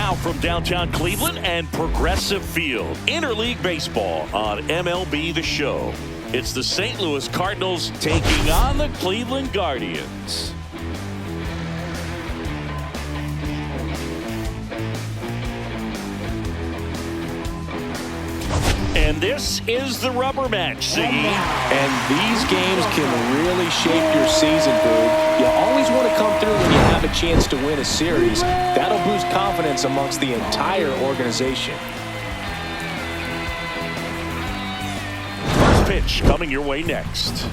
Now from downtown Cleveland and Progressive Field, interleague baseball on MLB The Show. It's the St. Louis Cardinals taking on the Cleveland Guardians. And this is the rubber match, Siggy. And these games can really shape your season, Boog. You always want to come through when you have a chance to win a series. That'll boost confidence amongst the entire organization. First pitch coming your way next.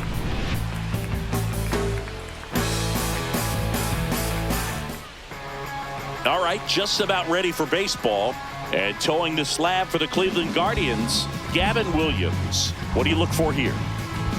All right, just about ready for baseball. And towing the slab for the Cleveland Guardians, Gavin Williams. What do you look for here?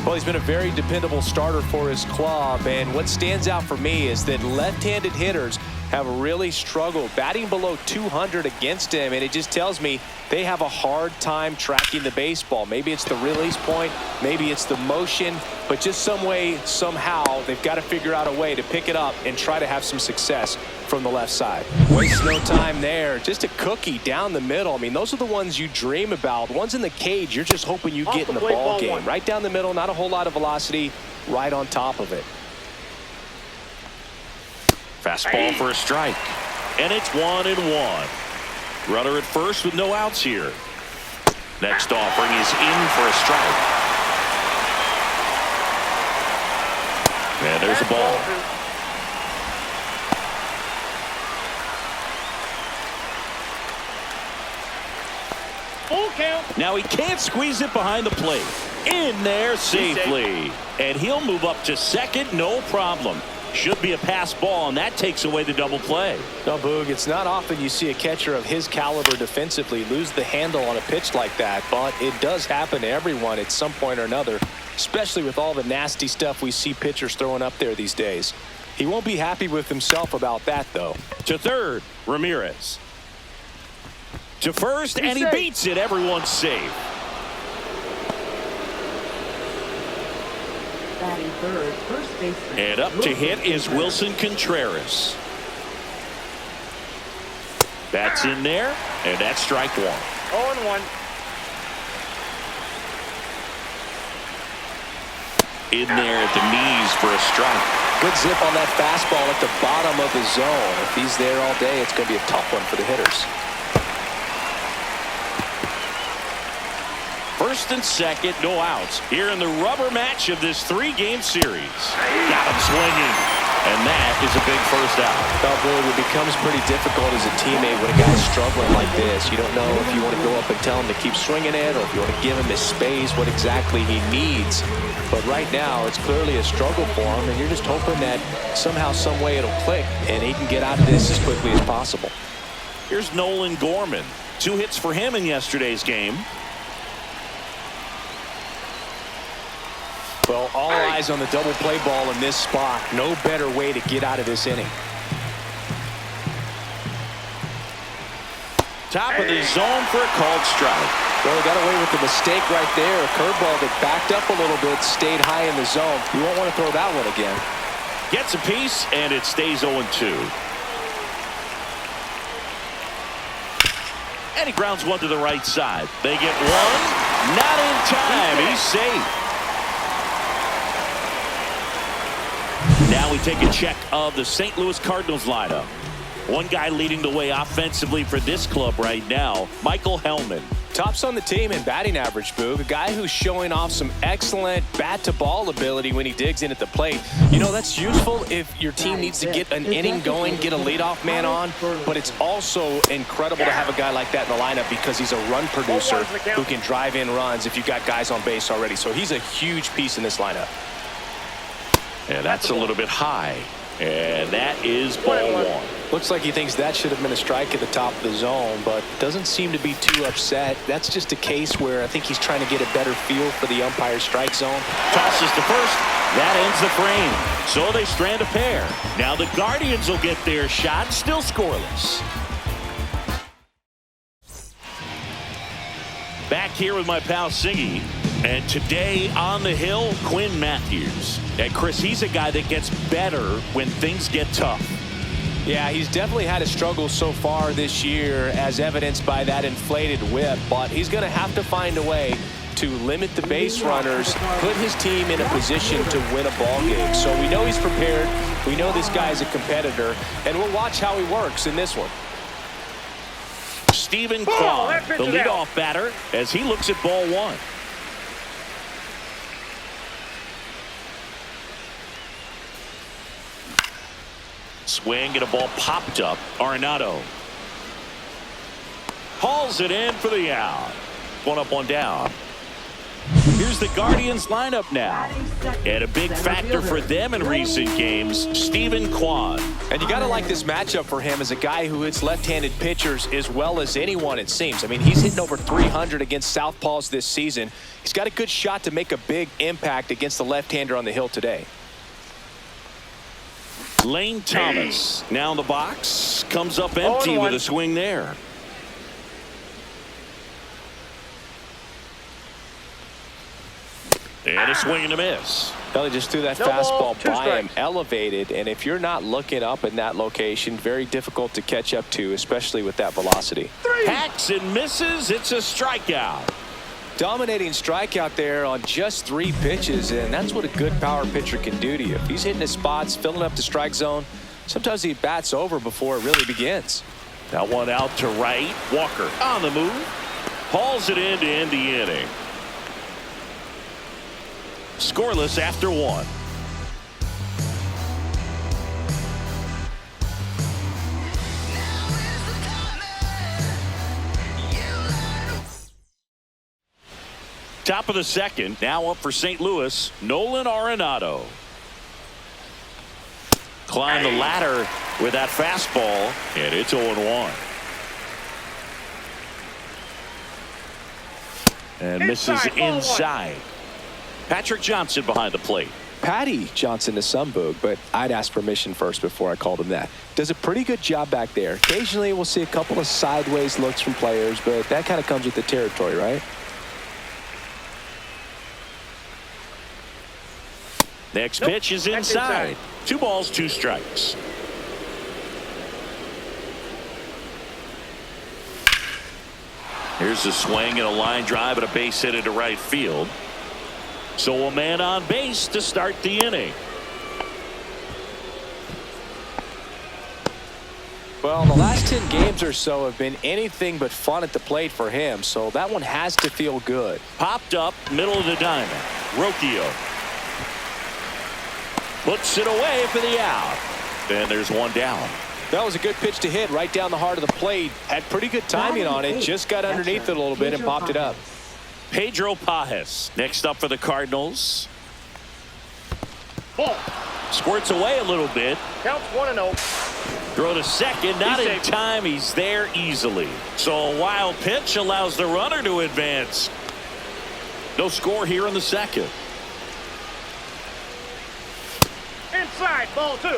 Well, he's been a very dependable starter for his club, and what stands out for me is that left-handed hitters have really struggled batting below 200 against him, and it just tells me they have a hard time tracking the baseball. Maybe it's the release point, maybe it's the motion, but just some way, somehow, they've got to figure out a way to pick it up and try to have some success from the left side. Waste no time there. Just a cookie down the middle. I mean, those are the ones you dream about. The ones in the cage, you're just hoping you get in the ball game. Right down the middle, not a whole lot of velocity, right on top of it. Fastball for a strike. And it's 1-1. Runner at first with no outs here. Next offering is in for a strike. And there's a ball. Full count. Now he can't squeeze it behind the plate. In there safely. And he'll move up to second, no problem. Should be a pass ball, and that takes away the double play. No, Boog, it's not often you see a catcher of his caliber defensively lose the handle on a pitch like that, but it does happen to everyone at some point or another, especially with all the nasty stuff we see pitchers throwing up there these days. He won't be happy with himself about that, though. To third, Ramirez. To first, and he beats it. Everyone's safe. Batting third, first baseman. And up to hit is Wilson Contreras. That's in there, and that's strike one. 0-1. In there at the knees for a strike. Good zip on that fastball at the bottom of the zone. If he's there all day, it's going to be a tough one for the hitters. First and second, no outs. Here in the rubber match of this three-game series. Got him swinging. And that is a big first out. Well, Boog, it becomes pretty difficult as a teammate when a guy's struggling like this. You don't know if you want to go up and tell him to keep swinging it, or if you want to give him his space, what exactly he needs. But right now, it's clearly a struggle for him, and you're just hoping that somehow, some way it'll click, and he can get out of this as quickly as possible. Here's Nolan Gorman. 2 hits for him in yesterday's game. Well, all eyes on the double play ball in this spot. No better way to get out of this inning. Top of the zone for a called strike. Well, he got away with the mistake right there. A curveball that backed up a little bit, stayed high in the zone. You won't want to throw that one again. Gets a piece, and it stays 0-2. And he grounds one to the right side. They get one. Not in time. He's safe. Now we take a check of the St. Louis Cardinals lineup. One guy leading the way offensively for this club right now, Michael Hellman. Tops on the team in batting average, Boog. A guy who's showing off some excellent bat-to-ball ability when he digs in at the plate. You know, that's useful if your team needs to get an inning going, get a leadoff man on. But it's also incredible to have a guy like that in the lineup because he's a run producer who can drive in runs if you've got guys on base already. So he's a huge piece in this lineup. And that's a little bit high. And that is ball one. Looks like he thinks that should have been a strike at the top of the zone, but doesn't seem to be too upset. That's just a case where I think he's trying to get a better feel for the umpire's strike zone. Tosses to first. That ends the frame. So they strand a pair. Now the Guardians will get their shot, still scoreless. Back here with my pal Siggy. And today on the hill, Quinn Matthews. And Chris, he's a guy that gets better when things get tough. Yeah, he's definitely had a struggle so far this year, as evidenced by that inflated whip, but he's going to have to find a way to limit the base runners, put his team in a position to win a ball game. So we know he's prepared. We know this guy's a competitor, and we'll watch how he works in this one. Stephen Kwan, the leadoff batter, as he looks at ball one. Swing and a ball popped up. Arenado hauls it in for the out. One up, one down. Here's the Guardians lineup now. And a big factor for them in recent games, Stephen Kwan. And you got to like this matchup for him as a guy who hits left-handed pitchers as well as anyone, it seems. I mean, he's hitting over 300 against southpaws this season. He's got a good shot to make a big impact against the left-hander on the hill today. Lane Thomas now in the box, comes up empty with a swing there. And a swing and a miss. Kelly just threw that fastball by him, elevated, and if you're not looking up in that location, very difficult to catch up to, especially with that velocity. Hacks and misses. It's a strikeout. Dominating strikeout there on just 3 pitches, and that's what a good power pitcher can do to you. If he's hitting his spots, filling up the strike zone, sometimes he bats over before it really begins. That one out to right. Walker on the move. Hauls it in to end the inning. Scoreless after 1. Top of the second, now up for St. Louis, Nolan Arenado. Climb the ladder with that fastball, and it's 0-1. And misses inside. Patrick Johnson behind the plate. Patty Johnson to some boog, but I'd ask permission first before I called him that. Does a pretty good job back there. Occasionally we'll see a couple of sideways looks from players, but that kind of comes with the territory, right? Next pitch is inside. 2 balls, 2 strikes. Here's a swing and a line drive and a base hit into right field. So a man on base to start the inning. Well, the last 10 games or so have been anything but fun at the plate for him, so that one has to feel good. Popped up, middle of the diamond. Rocchio puts it away for the out. Then there's one down. That was a good pitch to hit right down the heart of the plate. Had pretty good timing on it. Just got underneath it a little bit and popped it up. Pedro Pajes next up for the Cardinals. Ball. Squirts away a little bit. Counts 1-0. Throw to second, not in time. He's there easily. So a wild pitch allows the runner to advance. No score here in the second. Inside, ball 2.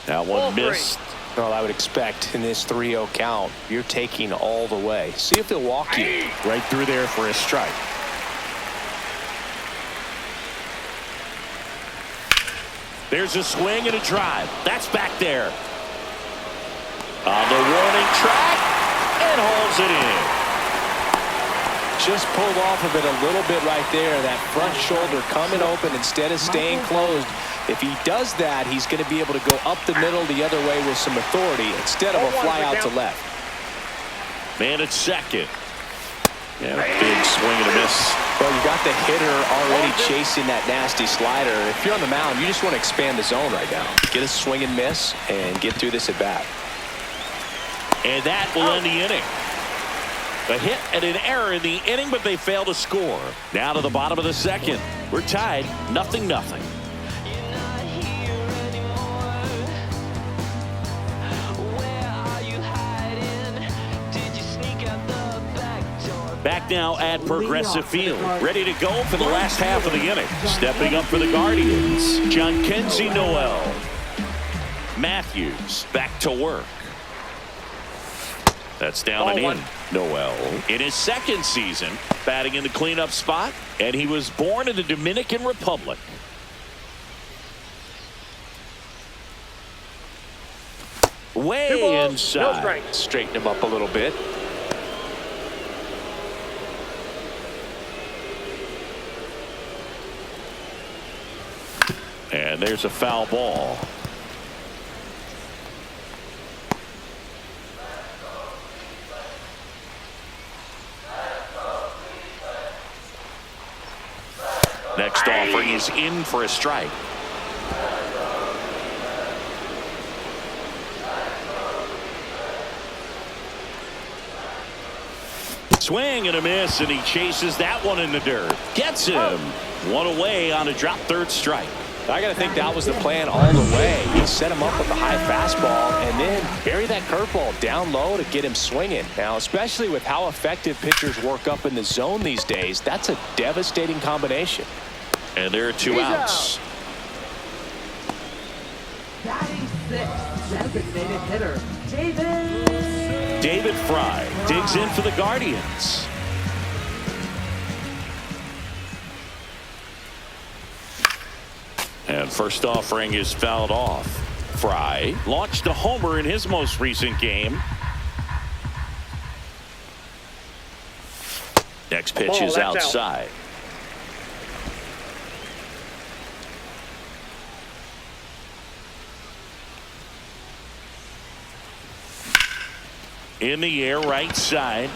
That one missed. Well, I would expect in this 3-0 count, you're taking all the way. See if he'll walk you. Right through there for a strike. There's a swing and a drive. That's back there. On the warning track and hauls it in. Just pulled off of it a little bit right there. That front shoulder coming open instead of staying closed. If he does that, he's going to be able to go up the middle the other way with some authority instead of a fly out to left. Man at second. Yeah, big swing and a miss. Well, you got the hitter already chasing that nasty slider. If you're on the mound, you just want to expand the zone right now. Get a swing and miss and get through this at bat. And that will end the inning. A hit and an error in the inning, but they fail to score. Now to the bottom of the second. We're tied 0-0. Back now at Progressive Field. Ready to go for the last half of the inning. Stepping up for the Guardians, Jhonkensy Noel. Matthews back to work. That's down and in. Noel in his second season batting in the cleanup spot, and he was born in the Dominican Republic. Way inside. No strike. Straighten him up a little bit. And there's a foul ball. Next offering is in for a strike. Swing and a miss, and he chases that one in the dirt. Gets him. One away on a drop third strike. I got to think that was the plan all the way. He set him up with a high fastball and then bury that curveball down low to get him swinging. Now, especially with how effective pitchers work up in the zone these days, that's a devastating combination. And there are two outs. Batting sixth, designated hitter, David Fry digs in for the Guardians. And first offering is fouled off. Fry launched a homer in his most recent game. Next pitch is outside. In the air, right side.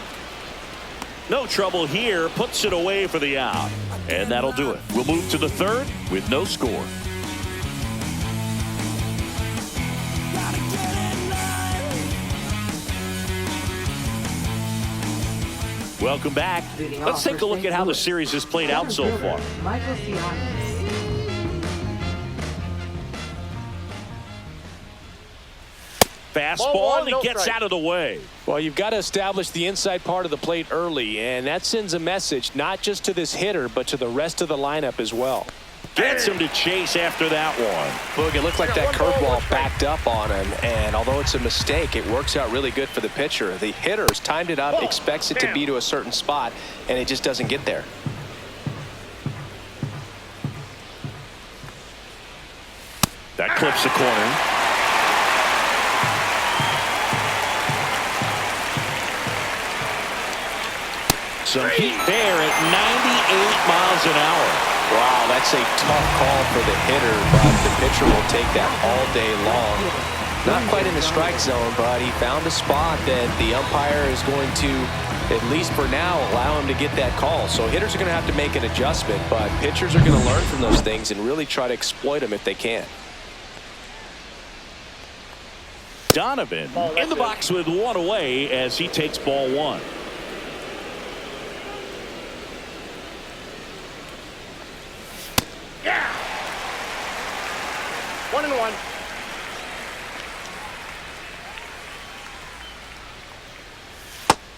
No trouble here. Puts it away for the out. And that'll do it. We'll move to the third with no score. Welcome back. Let's take a look at how the series has played out so far. Fastball, and he gets out of the way. Well, you've got to establish the inside part of the plate early, and that sends a message not just to this hitter, but to the rest of the lineup as well. Gets him to chase after that one. Look, it looked like that curveball backed up on him, and although it's a mistake, it works out really good for the pitcher. The hitter's timed it up, expects it to be to a certain spot, and it just doesn't get there. That clips the corner. Some heat there at 98 miles an hour. Wow, that's a tough call for the hitter, but the pitcher will take that all day long. Not quite in the strike zone, but he found a spot that the umpire is going to, at least for now, allow him to get that call. So hitters are going to have to make an adjustment, but pitchers are going to learn from those things and really try to exploit them if they can. Donovan in the box with one away as he takes ball one. Yeah. 1-1.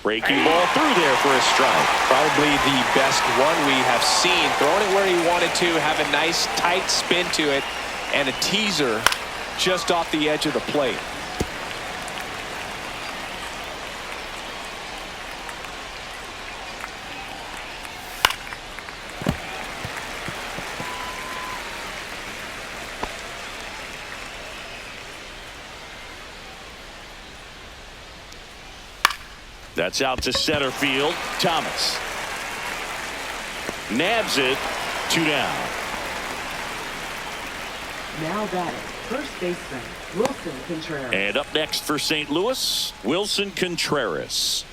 Breaking ball through there for a strike. Probably the best one we have seen. Throwing it where he wanted to, have a nice tight spin to it, and a teaser just off the edge of the plate. That's out to center field. Thomas nabs it. 2 down. Now batting, first baseman, Wilson Contreras. And up next for St. Louis, Wilson Contreras.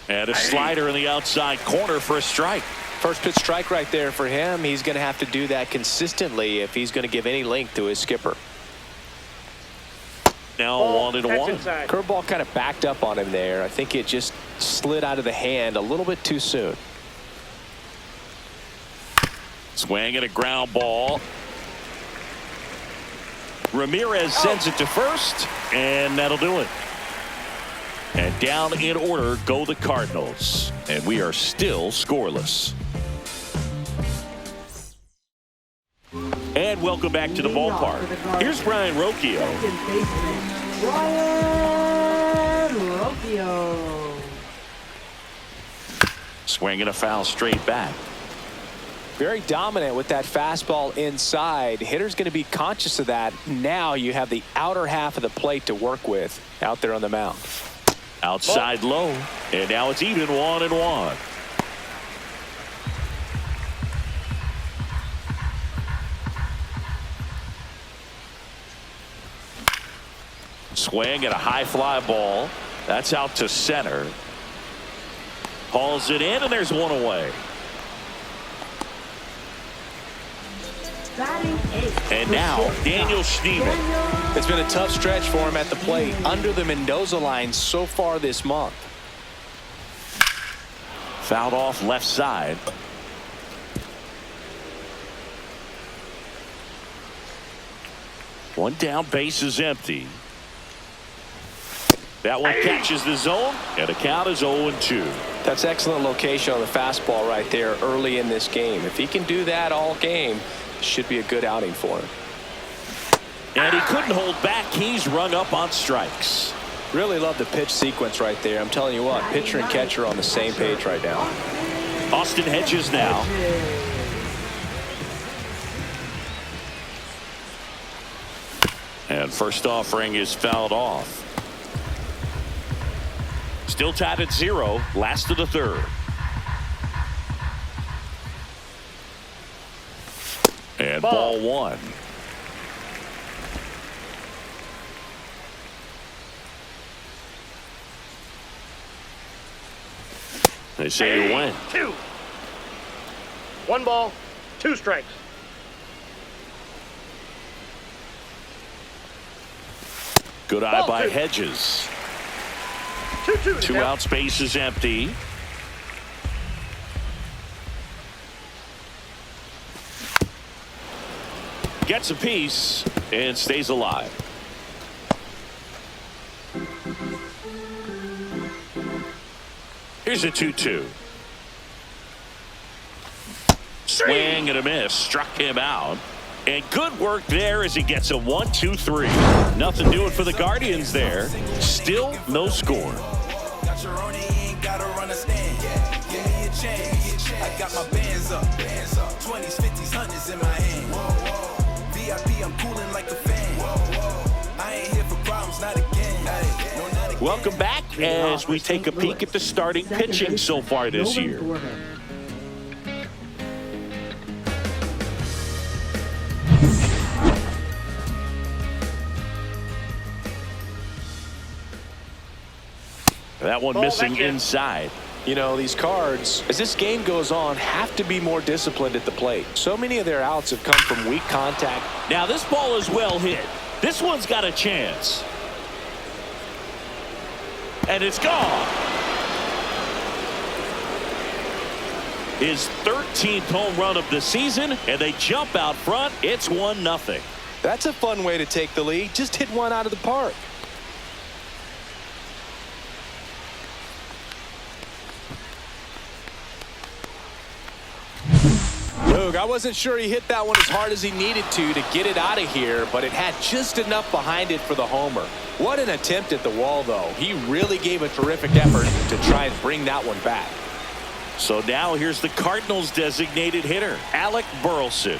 And a slider in the outside corner for a strike. First pitch strike right there for him. He's going to have to do that consistently if he's going to give any length to his skipper. Now 1-1. Curveball kind of backed up on him there. I think it just slid out of the hand a little bit too soon. Swing and a ground ball. Ramirez sends it to first, and that'll do it. And down in order go the Cardinals, and we are still scoreless. And And welcome back to the ballpark. Here's Brian Rocchio. Second baseman, Brian Rocchio. Swinging a foul straight back. Very dominant with that fastball inside. Hitter's going to be conscious of that. Now you have the outer half of the plate to work with out there on the mound. Outside low. And now it's even 1-1. Swing and a high fly ball. That's out to center. Hauls it in, and there's one away. Batting eighth. And now Daniel Schneemann. It's been a tough stretch for him at the plate under the Mendoza line so far this month. Fouled off left side. One down, base is empty. That one catches the zone, and the count is 0-2. That's excellent location on the fastball right there early in this game. If he can do that all game, should be a good outing for him. And he couldn't hold back. He's rung up on strikes. Really love the pitch sequence right there. I'm telling you what, pitcher and catcher on the same page right now. Austin Hedges now. And first offering is fouled off. Still tied at 0. Last of the third. And ball one. They say you win. 2. 1 ball, 2 strikes. Good eye by Hedges. 2-2. 2 outs, base is empty. Gets a piece and stays alive. Here's a 2-2. Swing and a miss. Struck him out. And good work there as he gets a 1-2-3. Nothing doing for the Guardians there. Still no score. I got my bands up, 20s, 50s, 100s in my hand. VIP, I'm cooling like a fan. I ain't here for problems, not again. Welcome back as we take a peek at the starting pitching so far this year. That one missing inside. You know, these Cards, as this game goes on, have to be more disciplined at the plate. So many of their outs have come from weak contact. Now this ball is well hit. This one's got a chance. And it's gone. His 13th home run of the season, and they jump out front. It's 1-0. That's a fun way to take the lead. Just hit one out of the park. Luke, I wasn't sure he hit that one as hard as he needed to get it out of here, but it had just enough behind it for the homer. What an attempt at the wall, though. He really gave a terrific effort to try and bring that one back. So now here's the Cardinals designated hitter, Alec Burleson.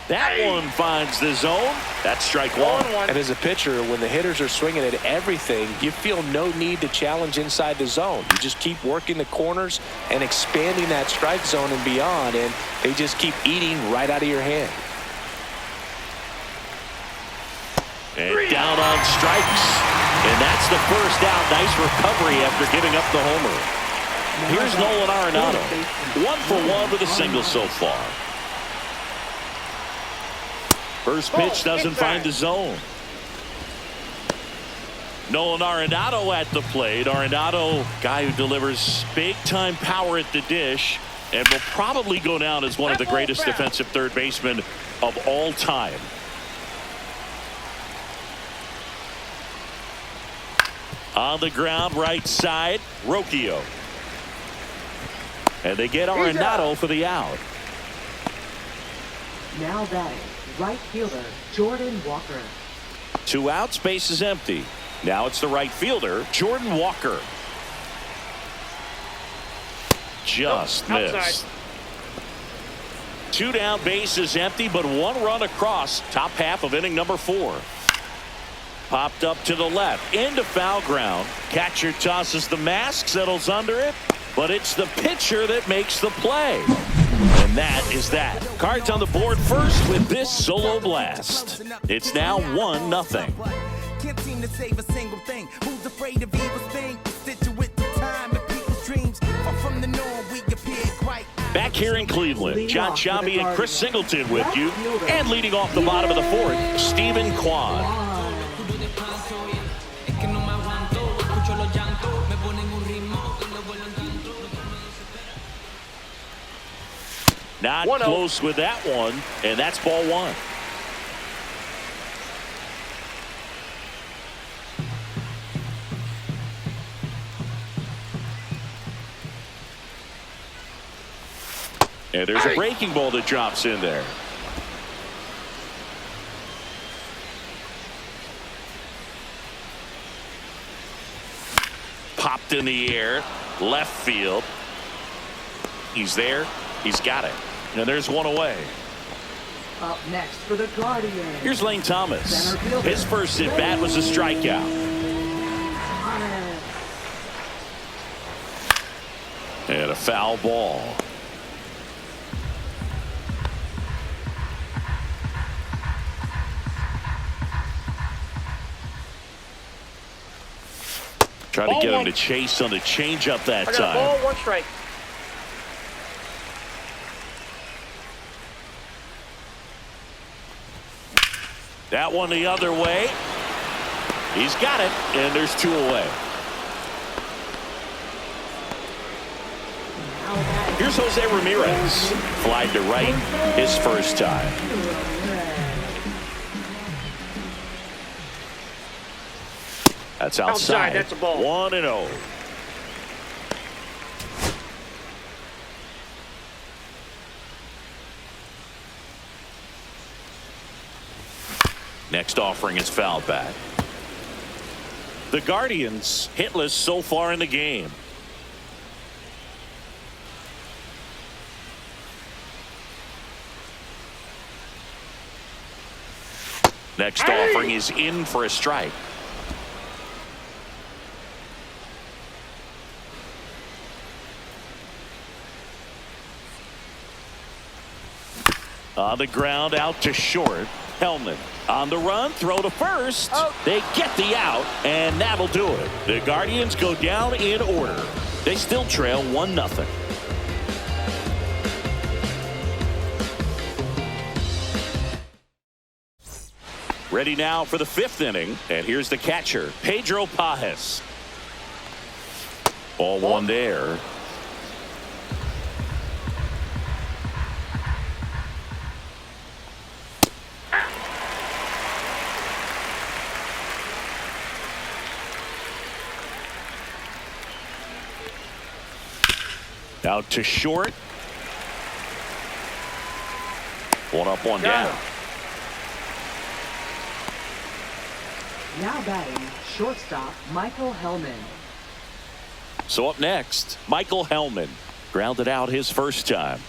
That one finds the zone. That's strike one. And as a pitcher, when the hitters are swinging at everything, you feel no need to challenge inside the zone. You just keep working the corners and expanding that strike zone and beyond, and they just keep eating right out of your hand. And down on strikes. And that's the first down. Nice recovery after giving up the homer. Here's Nolan Arenado. 1-for-1 with a single so far. First pitch doesn't find the zone. Nolan Arenado at the plate. Arenado, guy who delivers big-time power at the dish and will probably go down as one of the greatest defensive third basemen of all time. On the ground, right side, Rocchio. And they get Arenado for the out. Now batting, right fielder, Jordan Walker. 2 outs, base is empty. Now it's the right fielder, Jordan Walker. Just missed. Outside. 2 down, base is empty, but 1 run across. Top half of inning number 4. Popped up to the left, into foul ground. Catcher tosses the mask, settles under it, but it's the pitcher that makes the play. And that is that. Cards on the board first with this solo blast. It's now 1-0. Can't seem to save a single thing. Who's afraid of evil thing? Situate the time and people's dreams. Far from the norm, we appear quite. Back here in Cleveland, John Sciambi and Chris Singleton with you. And leading off the bottom of the 4th, Stephen Kwan. Not 1-0. close with that one, and that's ball 1. And there's a breaking ball that drops in there. Popped in the air, left field. He's there. He's got it. And there's 1 away. Up next for the Guardians. Here's Lane Thomas. His first at bat was a strikeout. And a foul ball. Trying to get him to chase on the changeup that I got a time. ball, 1 strike. That one the other way. He's got it, and there's 2 away. Here's Jose Ramirez. Flied to right his first time. That's outside. That's a ball. 1-0. Next offering is fouled back. The Guardians hitless so far in the game. Next offering is in for a strike. On the ground, out to short. Hellman on the run, throw to first. They get the out, and that'll do it. The Guardians go down in order. They still trail 1-0. Ready now for the 5th inning, and here's the catcher, Pedro Pajes. Ball 1 there. Out to short. 1 up, 1 down. Now batting, shortstop, Michael Hellman. So up next, Michael Hellman. Grounded out his first time.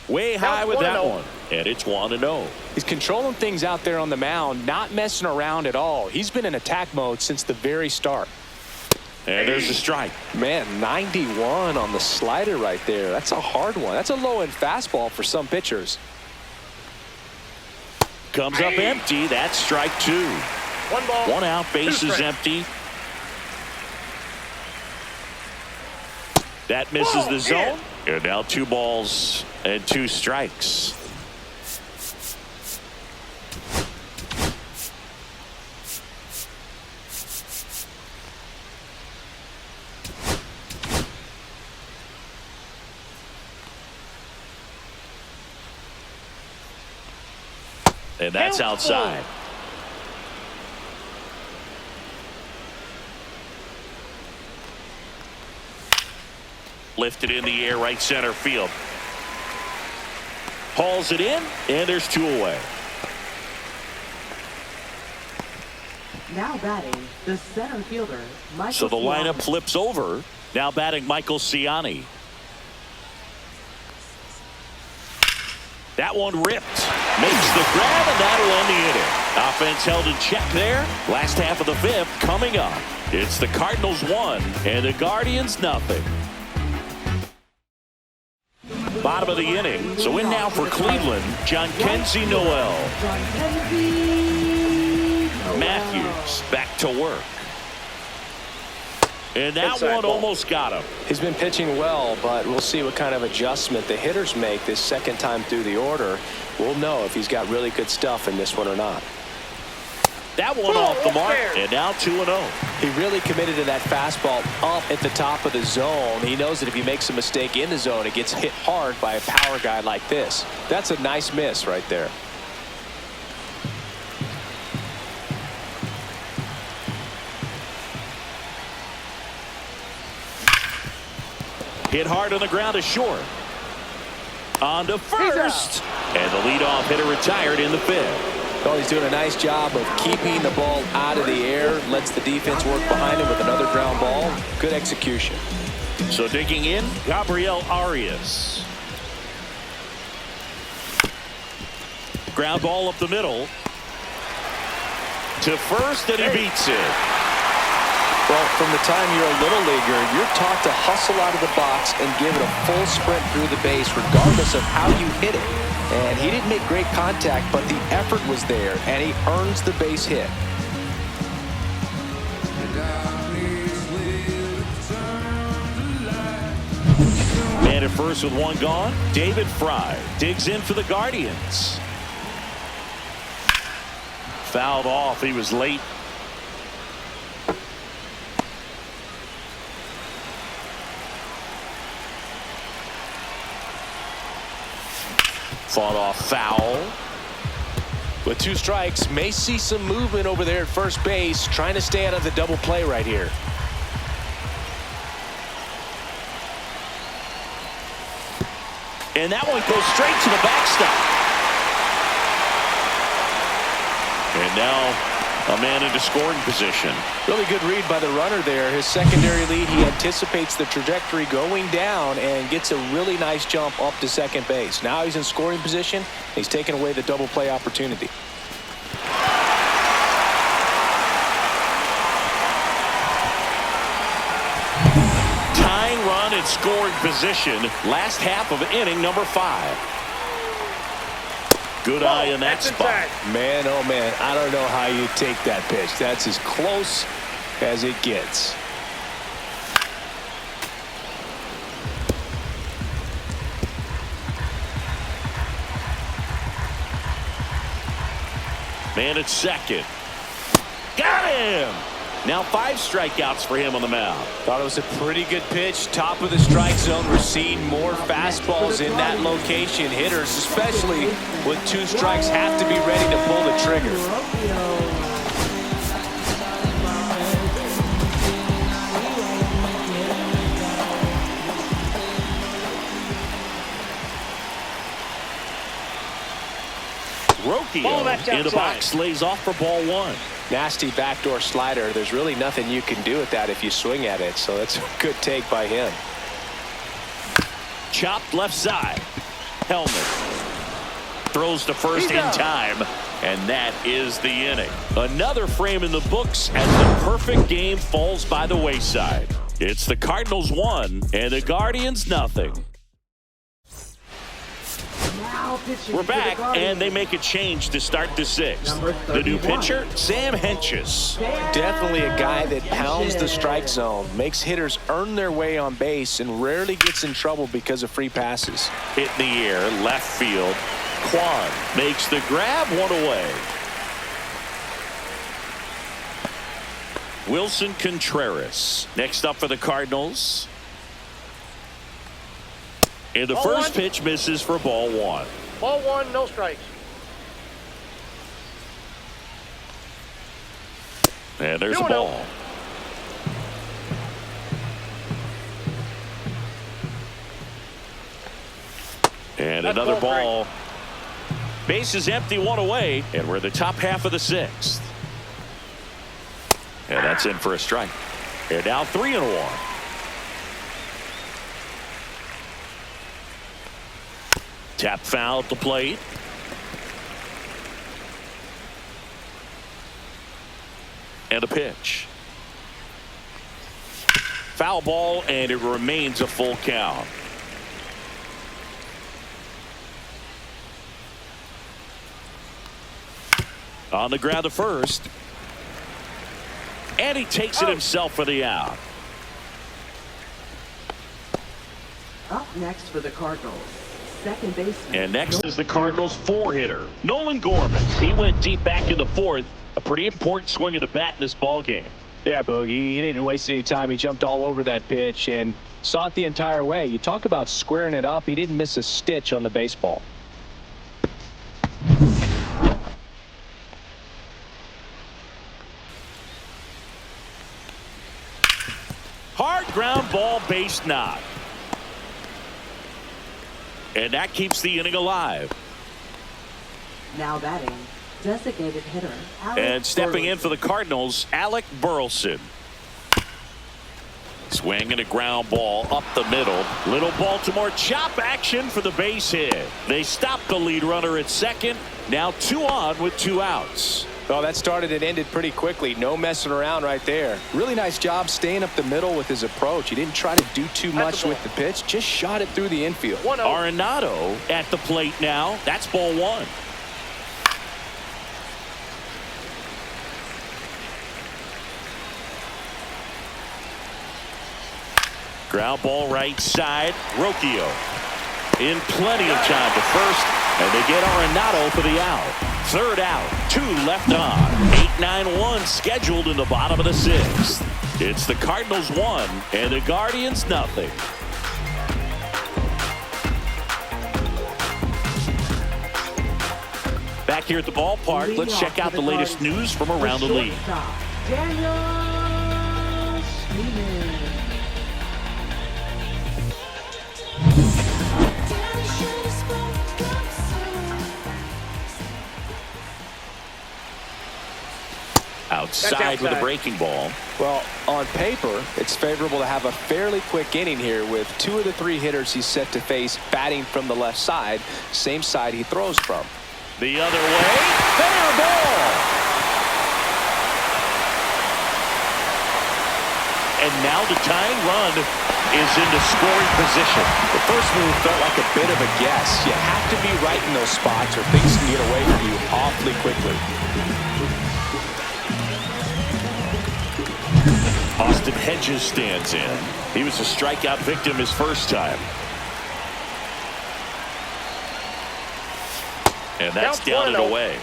Way high with that one. And it's 1-0. He's controlling things out there on the mound, not messing around at all. He's been in attack mode since the very start. And there's a strike. Man, 91 on the slider right there. That's a hard one. That's a low-end fastball for some pitchers. Comes up empty. That's strike 2. 1 ball. 1 out. Base is empty. That misses the zone. And now 2 balls and 2 strikes. And that's outside. Lifted in the air, right center field. Hauls it in, and there's 2 away. Now batting, the center fielder, Michael So the lineup Ciani. flips over. Now batting Michael Ciani. That one ripped. Makes the grab, and that'll end the inning. Offense held in check there. Last half of the 5th coming up. It's the Cardinals 1 and the Guardians nothing. Bottom of the inning. So in now for Cleveland, Jhonkensy Noel. Matthews back to work. And that Inside one ball. almost got him. He's been pitching well, but we'll see what kind of adjustment the hitters make this second time through the order. We'll know if he's got really good stuff in this one or not. That one off the mark, and now 2-0. He really committed to that fastball up at the top of the zone. He knows that if he makes a mistake in the zone, it gets hit hard by a power guy like this. That's a nice miss right there. Hit hard on the ground to short. On to first. And the leadoff hitter retired in the 5th. Well, he's doing a nice job of keeping the ball out of the air. Lets the defense work behind him with another ground ball. Good execution. So digging in, Gabriel Arias. Ground ball up the middle. To first, and he beats it. Well, from the time you're a little leaguer, you're taught to hustle out of the box and give it a full sprint through the base regardless of how you hit it. And he didn't make great contact, but the effort was there, and he earns the base hit. Man at first with 1 gone. David Fry digs in for the Guardians. Fouled off. He was late. Fought off foul. With 2 strikes, may see some movement over there at first base, trying to stay out of the double play right here. And that one goes straight to the backstop. And now a man into scoring position. Really good read by the runner there. His secondary lead, he anticipates the trajectory going down and gets a really nice jump up to second base. Now he's in scoring position. He's taken away the double play opportunity. Tying run in scoring position. Last half of inning number 5. Good eye in that spot. Inside. Man, oh man, I don't know how you take that pitch. That's as close as it gets. Man at second. Got him! Now 5 strikeouts for him on the mound. Thought it was a pretty good pitch. Top of the strike zone. We're seeing more fastballs in that location. Hitters, especially with 2 strikes, have to be ready to pull the trigger. Rocchio that's in the outside. box, lays off for ball 1. Nasty backdoor slider. There's really nothing you can do with that if you swing at it. So that's a good take by him. Chopped left side. Helmet throws to first in time, and that is the inning. Another frame in the books as the perfect game falls by the wayside. It's the Cardinals 1 and the Guardians nothing. We're back, and they make a change to start the 6th. The new pitcher, Sam Hentges. Definitely a guy that pounds the strike zone, makes hitters earn their way on base, and rarely gets in trouble because of free passes. Hit in the air, left field. Quan makes the grab, 1 away. Wilson Contreras next up for the Cardinals. And the first pitch misses for ball 1. Ball 1, no strikes. And there's a ball. And That's another ball ball Base is empty, one away, and we're in the top half of the sixth. And that's in for a strike. And now 3-1. Tap foul at the plate. And a pitch. Foul ball, and it remains a full count. On the ground to first. And he takes it himself for the out. Up next for the Cardinals, second baseman. And next is the Cardinals' 4-hitter, Nolan Gorman. He went deep back in the fourth. A pretty important swing of the bat in this ball game. Yeah, Boogie, he didn't waste any time. He jumped all over that pitch and saw it the entire way. You talk about squaring it up. He didn't miss a stitch on the baseball. Hard ground ball, base knock. And that keeps the inning alive. Now batting, designated hitter, Alec And stepping in Burleson. for the Cardinals, Alec Burleson. Swing and a ground ball up the middle. Little Baltimore chop action for the base hit. They stop the lead runner at second. Now 2 on with 2 outs. Well, that started and ended pretty quickly. No messing around right there. Really nice job staying up the middle with his approach. He didn't try to do too much with the pitch. Just shot it through the infield. 1-0. Arenado at the plate now. That's ball 1. Ground ball right side. Rocchio in plenty of time to first, and they get Arenado for the out. 3rd out, 2 left on. 8-9-1 scheduled in the bottom of the 6th. It's the Cardinals 1 and the Guardians nothing. Back here at the ballpark, let's check out the latest news from around the league. Daniel Schneemann. Outside with a breaking ball. Well, on paper, it's favorable to have a fairly quick inning here with 2 of the 3 hitters he's set to face batting from the left side, same side he throws from. The other way, fair ball. And now the tying run is into scoring position. The first move felt like a bit of a guess. You have to be right in those spots or things can get away from you awfully quickly. Austin Hedges stands in. He was a strikeout victim his first time. And that's down and away.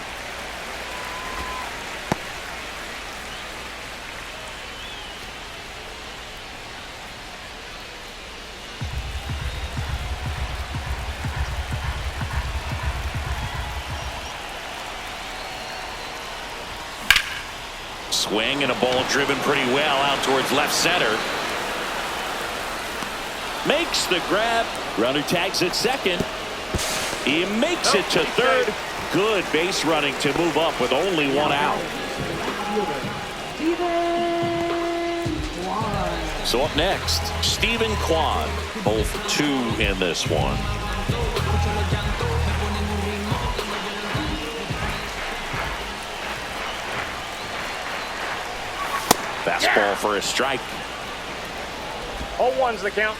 Swing and a ball driven pretty well out towards left center. Makes the grab. Runner tags at second. He makes it to third. Good base running to move up with only 1 out. So up next, Stephen Kwan. Both 2 in this one. Fastball for a strike. 0-1's the count.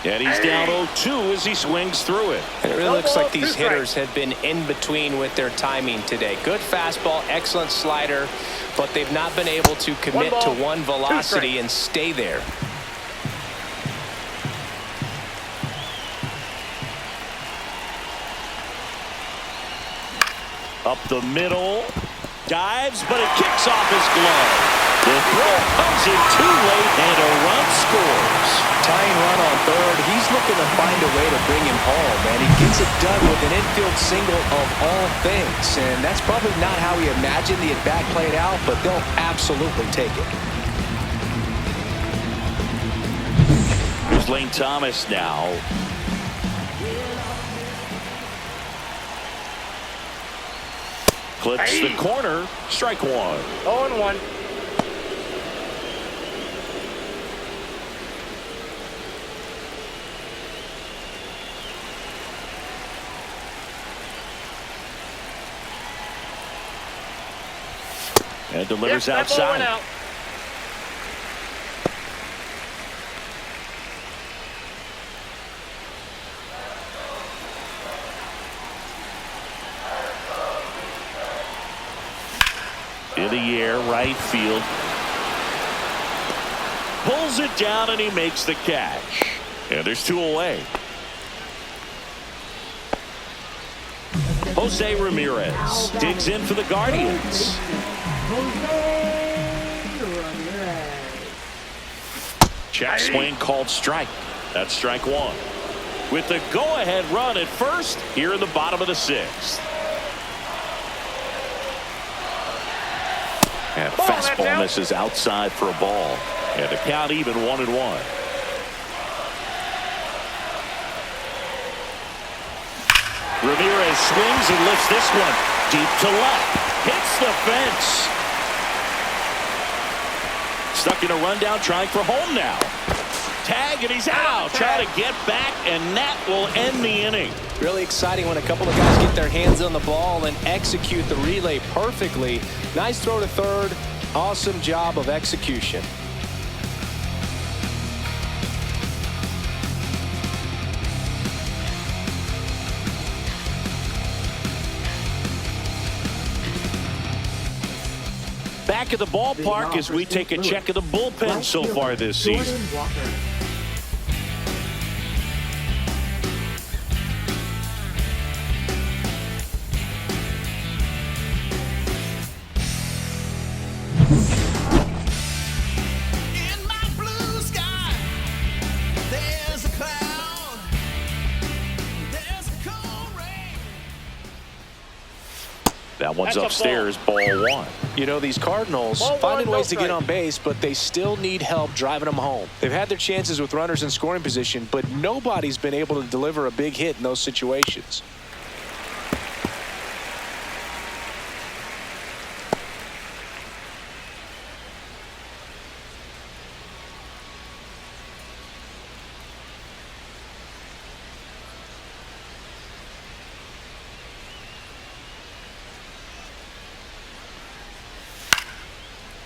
And he's down 0-2 as he swings through it. And it really looks like these hitters have been in between with their timing today. Good fastball, excellent slider, but they've not been able to commit to one velocity and stay there. Up the middle. Dives, but it kicks off his glove. The throw comes in too late, and a run scores. Tying run on third. He's looking to find a way to bring him home, and he gets it done with an infield single of all things. And that's probably not how he imagined the at-bat played out, but they'll absolutely take it. Here's Lane Thomas now. Clips the corner. Strike one. 0-1. And delivers Yep, that ball outside. went out. In the air, right field. Pulls it down and he makes the catch. And there's two away. Jose Ramirez digs in for the Guardians. Check swing called strike. That's strike one. With the go-ahead run at first here in the bottom of the sixth. And a fastball misses outside for a ball. And the count even 1-1. Ramirez swings and lifts this one deep to left. Hits the fence. Stuck in a rundown, trying for home now. Tag, and he's out. Trying to get back, and that will end the inning. Really exciting when a couple of guys get their hands on the ball and execute the relay perfectly. Nice throw to third. Awesome job of execution. Back at the ballpark as we take a check of the bullpen so far this season. In my blue sky, there's a cloud. There's a cold rain. That one's That's a upstairs, ball one. You know, these Cardinals Ball finding one, ways to no get strike. on base, but they still need help driving them home. They've had their chances with runners in scoring position, but nobody's been able to deliver a big hit in those situations.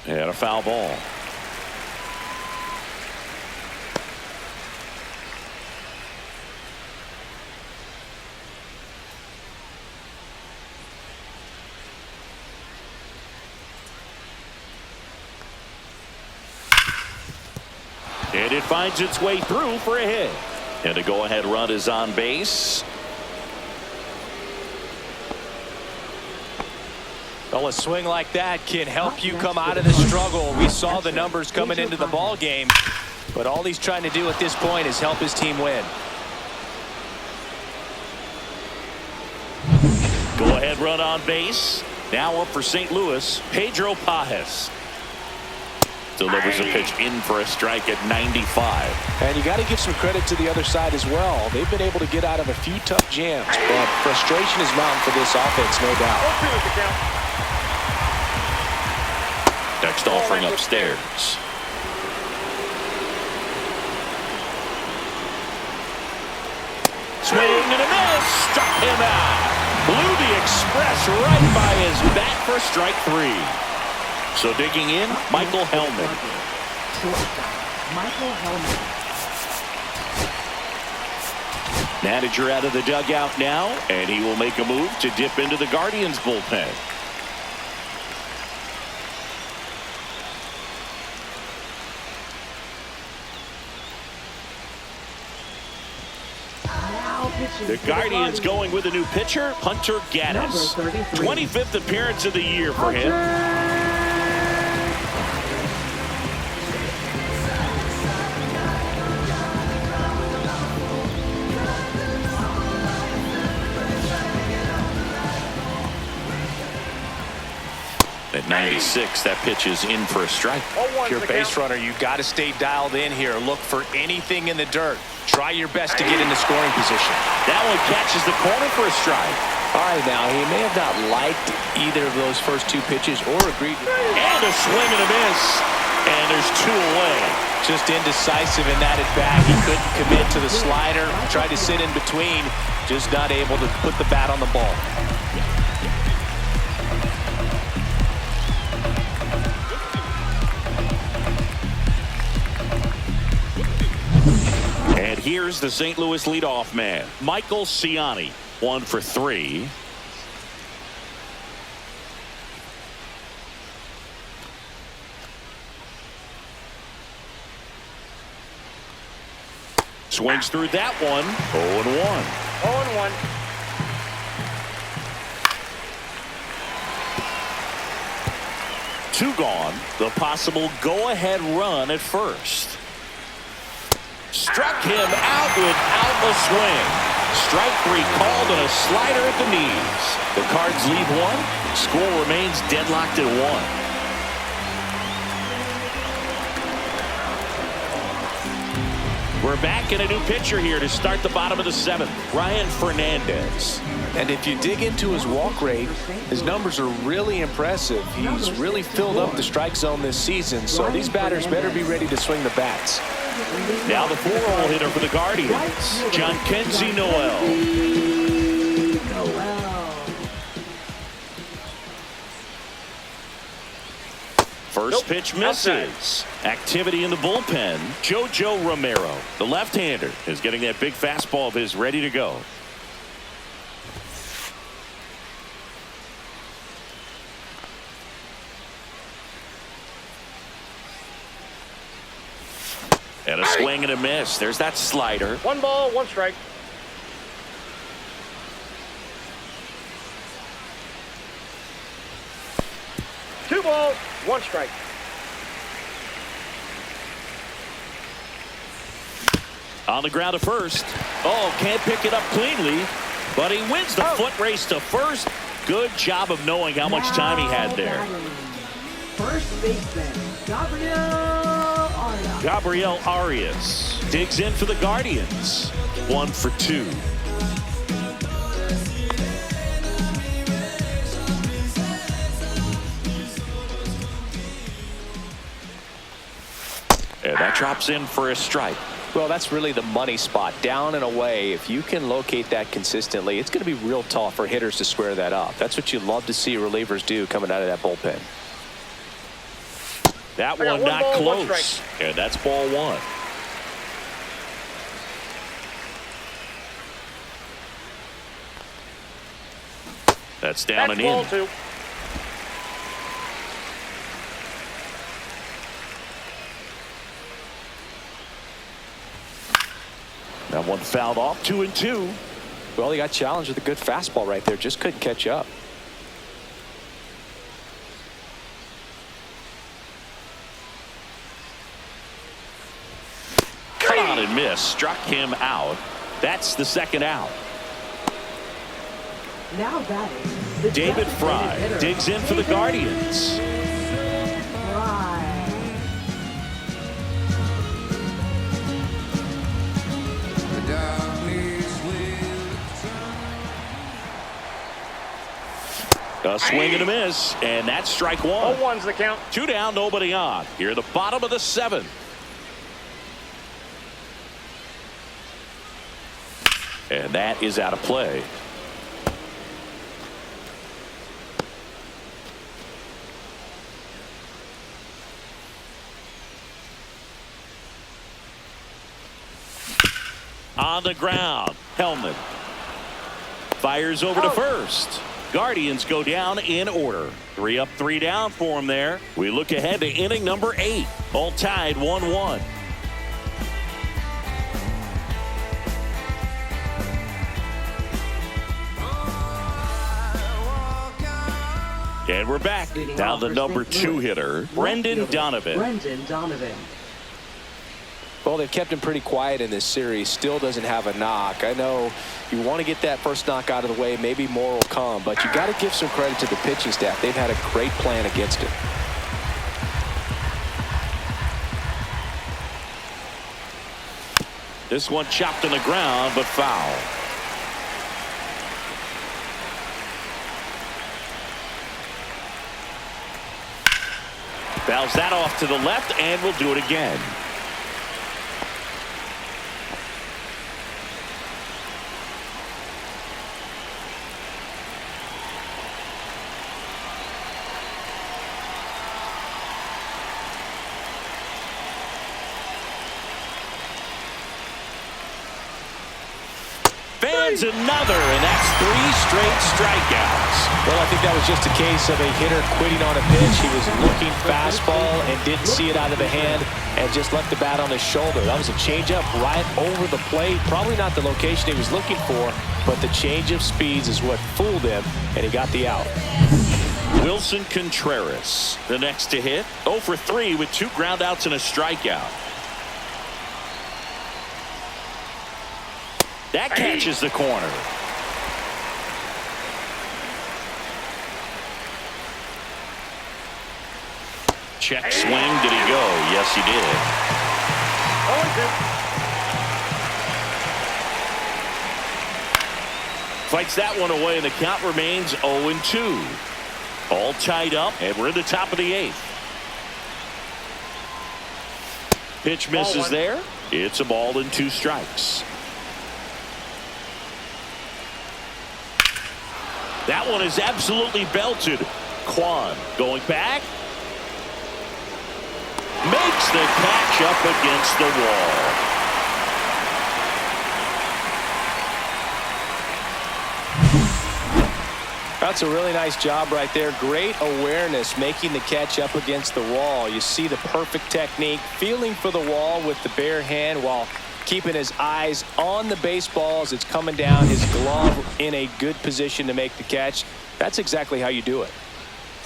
And a foul ball. And it finds its way through for a hit. And a go-ahead run is on base. Well, a swing like that can help you come out of the struggle. We saw the numbers coming into the ball game, but all he's trying to do at this point is help his team win. Go-ahead run on base. Now up for St. Louis, Pedro Pajes. Delivers a pitch in for a strike at 95. And you got to give some credit to the other side as well. They've been able to get out of a few tough jams, but frustration is mounting for this offense, no doubt. 0-2 is the count. Next offering upstairs. Swing and a miss. Struck him out. Blew the express right by his bat for strike three. So digging in, Michael Hellman. Michael Hellman. Manager out of the dugout now, and he will make a move to dip into the Guardians bullpen. The Guardians going with a new pitcher, Hunter Gaddis. 25th appearance of the year for him. And At 96, that pitch is in for a strike. If you're a base runner, you got to stay dialed in here. Look for anything in the dirt. Try your best to get into scoring position. That one catches the corner for a strike. All right, now, he may have not liked either of those first two pitches or agreed. And a swing and a miss. And there's two away. Just indecisive in that at bat. He couldn't commit to the slider. Tried to sit in between. Just not able to put the bat on the ball. And here's the St. Louis leadoff man, Michael Ciani. 1 for 3. Swings through that one. 0-1. 0-1. Two gone. The possible go-ahead run at first. Struck him out without a swing. Strike 3 called and a slider at the knees. The Cards lead 1. Score remains deadlocked at 1. We're back in a new pitcher here to start the bottom of the 7th. Ryan Fernandez. And if you dig into his walk rate, his numbers are really impressive. He's really filled up the strike zone this season, so these batters better be ready to swing the bats. Now the 4-hole hitter for the Guardians, Jhonkensy Noel. First pitch misses. Activity in the bullpen. JoJo Romero, the left-hander, is getting that big fastball of his ready to go. And a swing and a miss. There's that slider. 1 ball, 1 strike. Two balls, 1 strike. On the ground to first. Oh, can't pick it up cleanly, but he wins the foot race to first. Good job of knowing how much time he had there. First baseman, Gabriel Arias digs in for the Guardians. 1 for 2. And that drops in for a strike. Well, that's really the money spot, down and away. If you can locate that consistently, it's going to be real tough for hitters to square that up. That's what you love to see relievers do coming out of that bullpen. That one not close. And that's ball 1. That's down and in. Ball 2. That one fouled off. 2-2. Well, he got challenged with a good fastball right there. Just couldn't catch up. Cut on and miss. Struck him out. That's the second out. Now batting, David Fry digs in for the Guardians. A swing and a miss, and that's strike 1. 0-1's the count. 2 down, nobody on. Here at the bottom of the 7th. And that is out of play. On the ground, Hellman fires over to first. Guardians go down in order. 3 up, 3 down for him there. We look ahead to inning number 8. All tied 1-1. And we're back. Now the number 2 hitter, Brendan Donovan. Well, they've kept him pretty quiet in this series. Still doesn't have a knock. I know you want to get that first knock out of the way. Maybe more will come, but you got to give some credit to the pitching staff. They've had a great plan against him. This one chopped on the ground, but foul. Fouls that off to the left, and will do it again. Fans another, and that's 3 straight strikeouts. Well, I think that was just a case of a hitter quitting on a pitch. He was looking fastball and didn't see it out of the hand and just left the bat on his shoulder. That was a changeup right over the plate. Probably not the location he was looking for, but the change of speeds is what fooled him, and he got the out. Wilson Contreras, the next to hit. 0 for 3 with 2 groundouts and a strikeout. That catches the corner. Check swing. Did he go? Yes, he did. 0-2. Fights that one away, and the count remains 0-2. All tied up, and we're in the top of the 8th. Pitch misses there. It's a ball and 2 strikes. That one is absolutely belted. Kwan going back. Makes the catch up against the wall. That's a really nice job right there. Great awareness making the catch up against the wall. You see the perfect technique, feeling for the wall with the bare hand while keeping his eyes on the baseball as it's coming down, his glove in a good position to make the catch. That's exactly how you do it.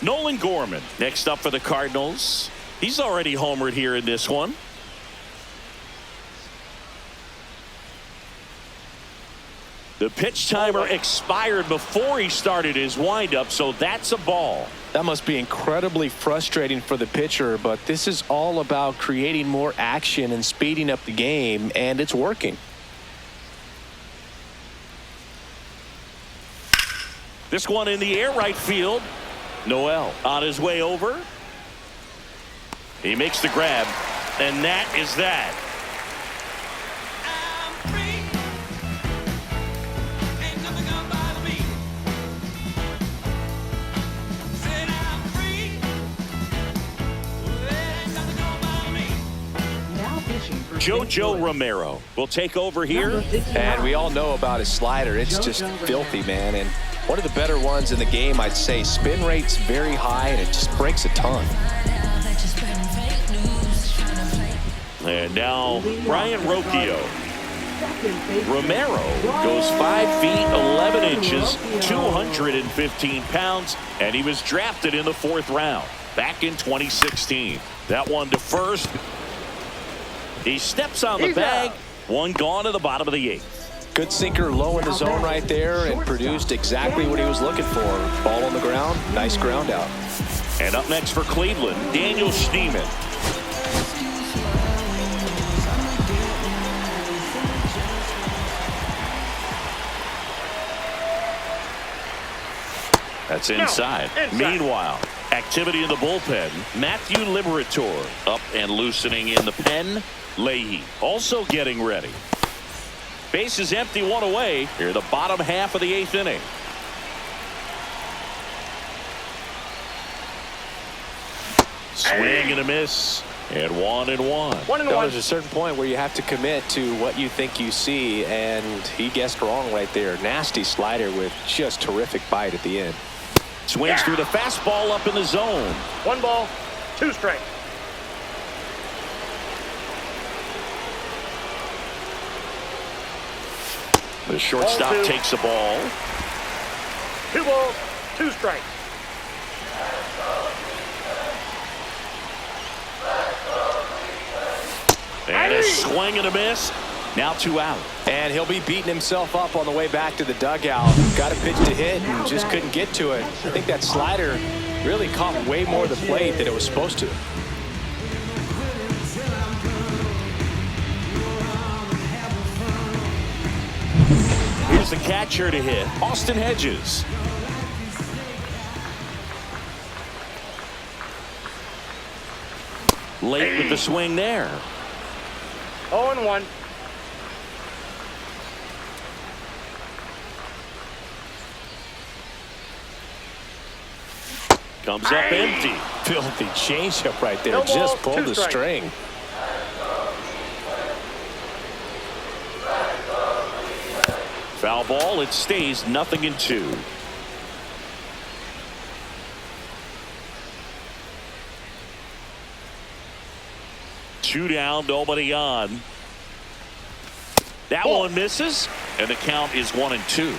Nolan Gorman next up for the Cardinals. He's already homered here in this one. The pitch timer expired before he started his windup, so that's a ball. That must be incredibly frustrating for the pitcher, but this is all about creating more action and speeding up the game, and it's working. This one in the air right field. Noel on his way over. He makes the grab, and that is that. JoJo Romero will take over here. And we all know about his slider. It's just filthy, man. And one of the better ones in the game, I'd say. Spin rate's very high, and it just breaks a ton. And now Brian Rocchio. Romero goes 5 feet 11 inches, 215 pounds, and he was drafted in the 4th round back in 2016. That one to first. He steps on the bag. One gone to the bottom of the 8th. Good sinker low in the zone right there and produced exactly what he was looking for. Ball on the ground. Nice ground out. And up next for Cleveland, Daniel Schneemann. That's inside. Meanwhile, activity in the bullpen. Matthew Liberatore up and loosening in the pen. Leahy also getting ready. Base is empty, 1 away. Here the bottom half of the 8th inning. Swing and a miss. And 1-1. There's a certain point where you have to commit to what you think you see, and he guessed wrong right there. Nasty slider with just terrific bite at the end. Swings through the fastball up in the zone. 1 ball, 2 strikes. The shortstop takes the ball. 2 balls, 2 strikes. And A swing and a miss. Now 2 out. And he'll be beating himself up on the way back to the dugout. Got a pitch to hit and just couldn't get to it. I think that slider really caught way more of the plate than it was supposed to. Here's the catcher to hit, Austin Hedges. Late with the swing there. 0-1. Comes up empty. Filthy changeup right there. No ball, Just pulled 2 the strikes. string. Foul ball. It stays 0-2. Two down, nobody on. That one misses, and the count is 1-2.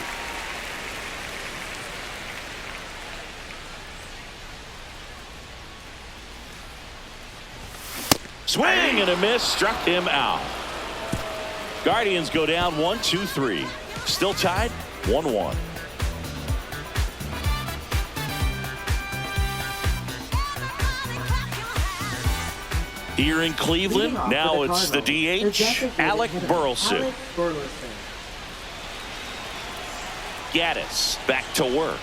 Swing and a miss, struck him out. Guardians go down 1-2-3. Still tied 1-1. Here in Cleveland, now it's the DH, Alec Burleson. Gaddis back to work.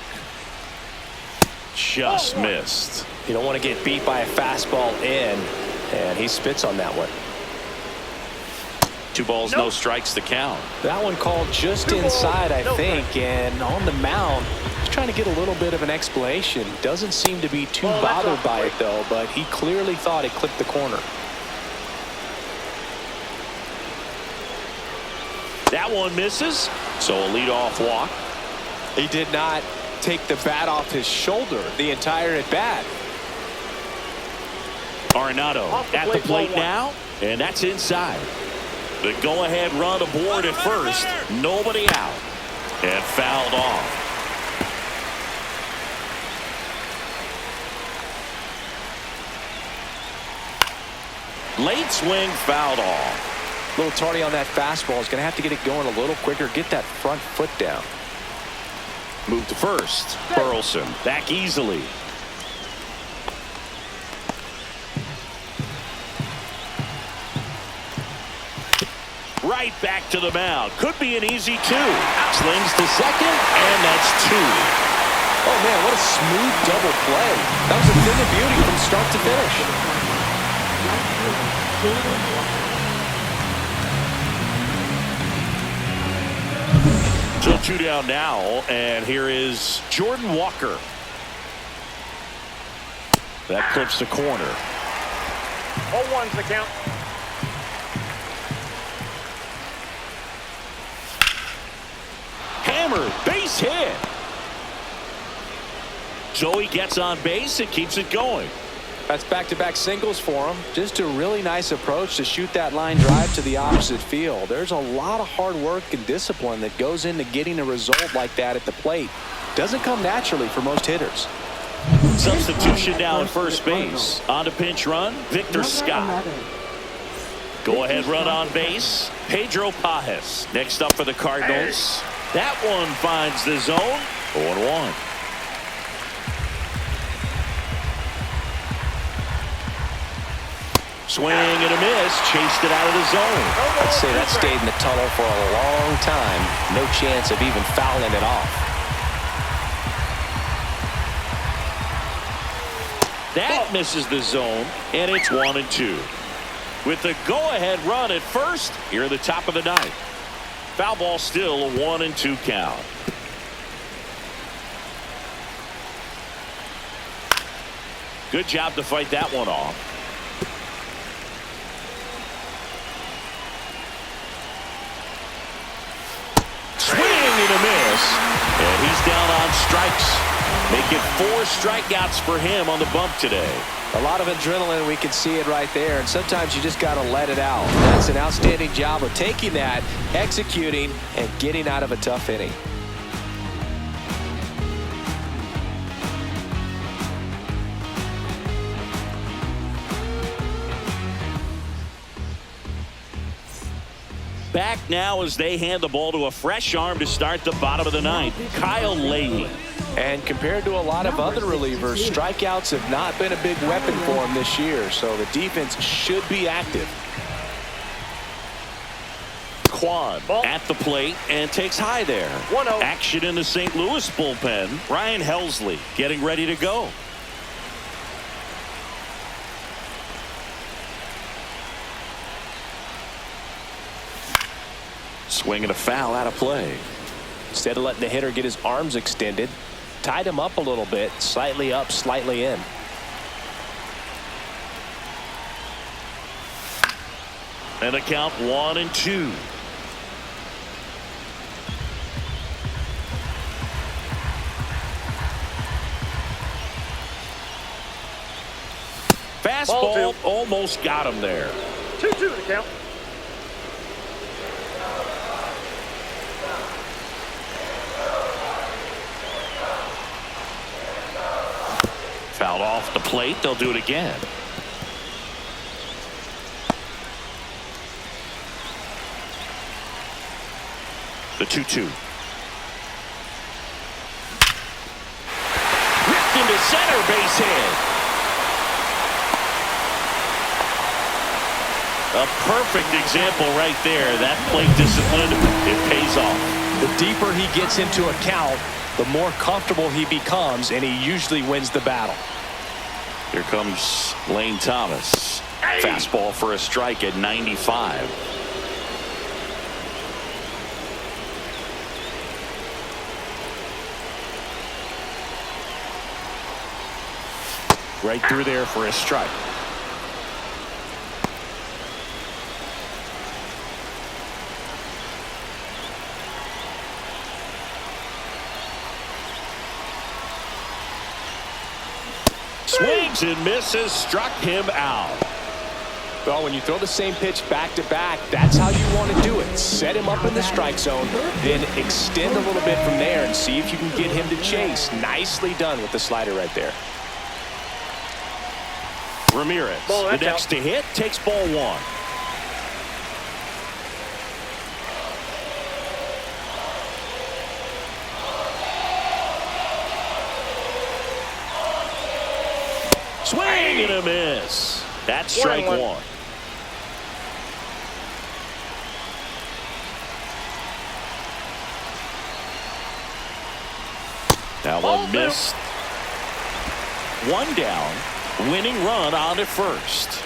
Just missed. You don't want to get beat by a fastball in, and he spits on that one. 2 balls, no strikes to count. That one called just inside, I think, and on the mound, he's trying to get a little bit of an explanation. Doesn't seem to be too bothered by it, though, but he clearly thought it clipped the corner. That one misses, so a leadoff walk. He did not take the bat off his shoulder the entire at bat. Arenado at the plate now, and that's inside. The go-ahead run aboard at first. Nobody out. And fouled off. Late swing, fouled off. A little tardy on that fastball. He's going to have to get it going a little quicker. Get that front foot down. Move to first. Burleson back easily. Right back to the mound. Could be an easy 2. Slings to second, and that's 2. Oh, man, what a smooth double play. That was a thing of beauty from start to finish. So 2 down now, and here is Jordan Walker. That clips the corner. 0-1's the count. Hammer, base hit. So he gets on base and keeps it going. That's back-to-back singles for him. Just a really nice approach to shoot that line drive to the opposite field. There's a lot of hard work and discipline that goes into getting a result like that at the plate. Doesn't come naturally for most hitters. Substitution now at first base. On to pinch run, Victor Scott. Go-ahead run on base, Pedro Pajes. Next up for the Cardinals. That one finds the zone. 0-1. Swing and a miss. Chased it out of the zone. I'd say that stayed in the tunnel for a long time. No chance of even fouling it off. That misses the zone, and it's 1-2. With the go-ahead run at first, here at the top of the 9th. Foul ball, still a 1-2 count. Good job to fight that one off. Swing and a miss, and he's down on strikes. Making 4 strikeouts for him on the bump today. A lot of adrenaline, we can see it right there, and sometimes you just got to let it out. That's an outstanding job of taking that, executing, and getting out of a tough inning. back now as they hand the ball to a fresh arm to start the bottom of the ninth, Kyle Leahy. And compared to a lot of other relievers, strikeouts have not been a big weapon for him this year, so the defense should be active. Quan at the plate and takes high there. 1-0. Action in the St. Louis bullpen. Ryan Helsley getting ready to go. Swinging a foul out of play. Instead of letting the hitter get his arms extended, tied him up a little bit, slightly up, slightly in. And a count 1-2. Fastball almost got him there. 2-2 the count. Fouled off the plate. They'll do it again. The 2-2. Ripped into center, base hit. A perfect example right there. That plate discipline, it pays off. The deeper he gets into a count, the more comfortable he becomes, and he usually wins the battle. Here comes Lane Thomas. Fastball for a strike at 95. Right through there for a strike. Swings and misses, struck him out. Well, when you throw the same pitch back to back, that's how you want to do it. Set him up in the strike zone, then extend a little bit from there and see if you can get him to chase. Nicely done with the slider right there. Ramirez, the next to hit, takes ball one. Swing and a miss. That's strike one. Now one missed. One down. Winning run on at first.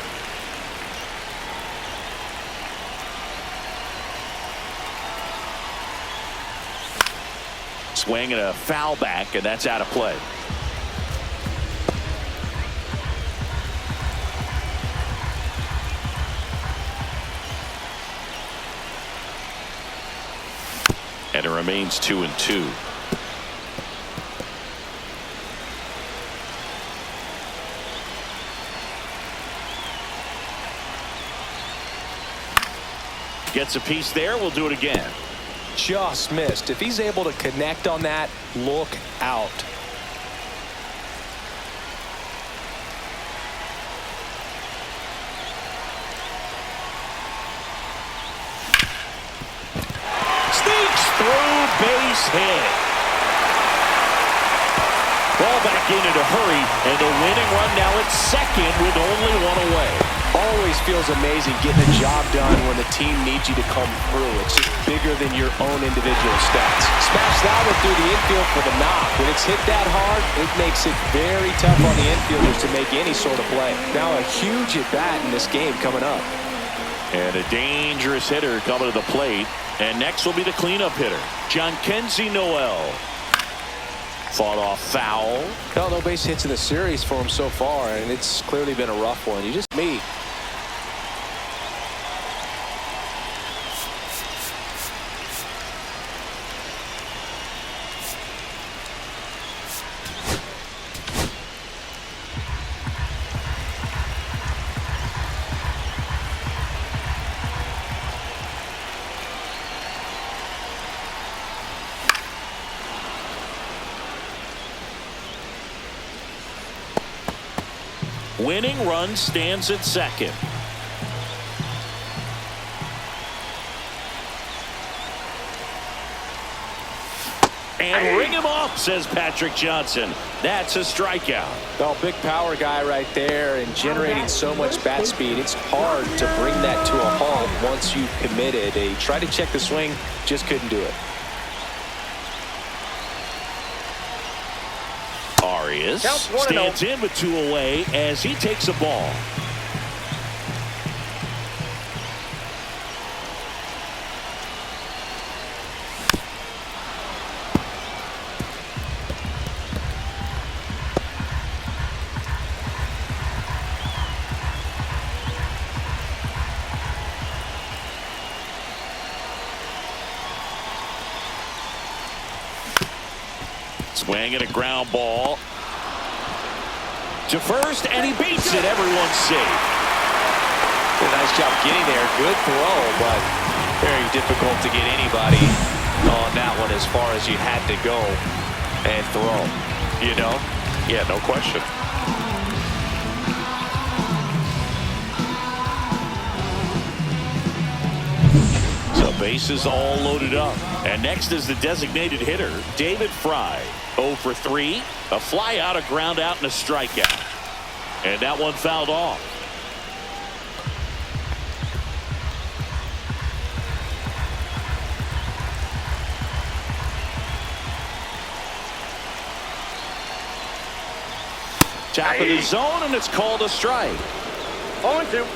Swing and a foul back, and that's out of play. And it remains 2-2. Gets a piece there. We'll do it again. Just missed. If he's able to connect on that, look out. Sneaks through, base hit. Ball back in a hurry, and the winning run now at second with only one away. Always feels amazing getting a job done when the team needs you to come through. It's just bigger than your own individual stats. Smash that one through the infield for the knock. When it's hit that hard, it makes it very tough on the infielders to make any sort of play. Now a huge at-bat in this game coming up. And a dangerous hitter coming to the plate. And next will be the cleanup hitter, Jhonkensy Noel. Fought off foul. No base hits in the series for him so far, and it's clearly been a rough one. You just me. Winning run stands at second. And ring him up, says Patrick Johnson. That's a strikeout. Well, big power guy right there and generating so much bat speed. It's hard to bring that to a halt once you've committed. He tried to check the swing, just couldn't do it. Arias stands in with 2 away as he takes a ball. Swing and a ground ball to first, and he beats it. Everyone's safe. Nice job getting there. Good throw, but very difficult to get anybody on that one as far as you had to go and throw. You know? Yeah, no question. So bases all loaded up. And next is the designated hitter, David Fry. 0 for 3, a fly out, a ground out, and a strikeout. And that one fouled off. Top of the zone, and it's called a strike. 0-2.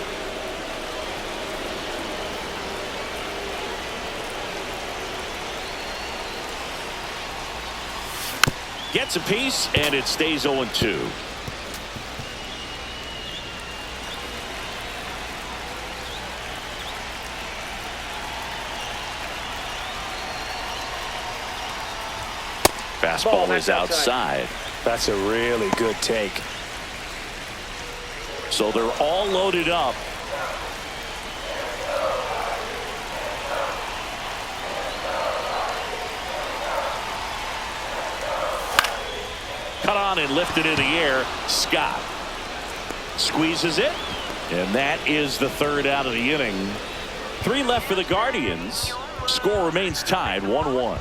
Gets a piece, and it stays 0-2. Fastball is outside. That's a really good take. So they're all loaded up. Cut on and lifted in the air. Scott squeezes it, and that is the third out of the inning. 3 left for the Guardians. Score remains tied 1-1.